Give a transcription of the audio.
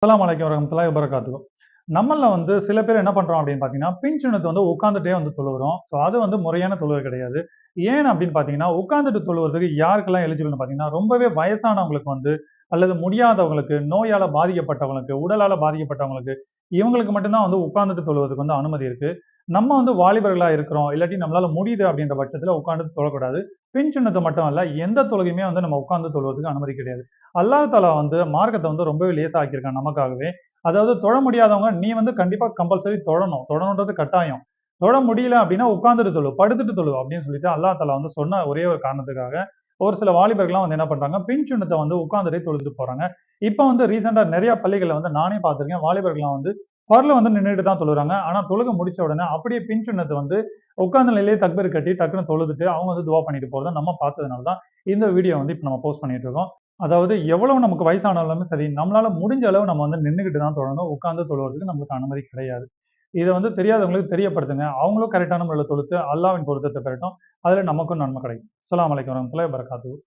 அஸ்ஸலாமு அலைக்கும் வரஹ்மத்துல்லாஹி வபரகாத்துஹு. நம்மள சில பேர் என்ன பண்றோம் அப்படின்னு பார்த்தீங்கன்னா, பின் சுன்னத்த உட்கார்ந்துட்டே தொழுவுறோம். ஸோ அது முறையான தொழுகை கிடையாது. ஏன் அப்படின்னு பார்த்தீங்கன்னா, உட்கார்ந்துட்டு தொழுவுறதுக்கு யாருக்கெல்லாம் எலிஜிபிள்னு பார்த்தீங்கன்னா, ரொம்பவே வயசானவங்களுக்கு அல்லது முடியாதவங்களுக்கு, நோயால பாதிக்கப்பட்டவங்களுக்கு, உடலால பாதிக்கப்பட்டவங்களுக்கு, இவங்களுக்கு மட்டும் தான் உட்கார்ந்துட்டு தொழுவதுக்கு அனுமதி இருக்கு. நம்ம வாலிபர்களா இருக்கிறோம், இல்லாட்டி நம்மளால முடியுது அப்படின்ற பட்சத்துல உட்கார்ந்துட்டு தொழக்கூடாது. பின் சுன்னத்த மட்டும் அல்ல, எந்த தொழுகையுமே நம்ம உட்கார்ந்து தொழுவதுக்கு அனுமதி கிடையாது. அல்லாஹ் தஆலா மார்க்கத்த ரொம்பவே லேசா ஆக்கியிருக்கான் நமக்காகவே. அதாவது தொழ முடியாதவங்க நீ கண்டிப்பா கம்பல்சரி தொழணும். தொழணுன்றது கட்டாயம். தொழ முடியல அப்படின்னா உட்கார்ந்துட்டு தொழு, படுத்துட்டு தொழு அப்படின்னு சொல்லிட்டு அல்லாஹ் தஆலா சொன்ன ஒரே ஒரு காரணத்துக்காக, ஒரு சில வாலிபர்கள்லாம் என்ன பண்றாங்க, பின் சுன்னத்த உட்கார்ந்துட்டே தொழுதுட்டு போறாங்க. இப்ப ரீசென்ட்டா நெறைய பள்ளிகள்ல நானே பார்த்திருக்கேன். வாலிபர்கள்லாம் ஃபர்ல நின்னுட்டு தான் தொழுறாங்க. ஆனா தொழுகை முடிச்ச உடனே அப்படியே பின் சுன்னத்த உட்கார்ந்த நிலையிலேயே தக்பீர் கட்டி டக்குனு தொழுதுட்டு அவங்க துவா பண்ணிட்டு போறத நம்ம பார்த்ததுனால தான் இந்த வீடியோ இப்ப நம்ம போஸ்ட் பண்ணிட்டு இருக்கோம். அதாவது எவ்வளவு நமக்கு வயசானாலுமே சரி, நம்மளால முடிஞ்ச அளவு நம்ம நின்னுகிட்டு தான் தொழணும். உட்கார்ந்து தொழுவதற்கு நமக்கு அனுமதி கிடையாது. இத தெரியாதவங்களுக்கு தெரியப்படுத்துங்க. அவங்களும் கரெக்ட்டான முறையில தொழுது அல்லாஹ்வின் பொருத்தத்த பெறட்டும். அதுல நமக்கும் நன்மை கிடைக்கும். அஸ்ஸலாமு அலைக்கும் வரஹ்மத்துல்லாஹி வபரகாத்துஹு.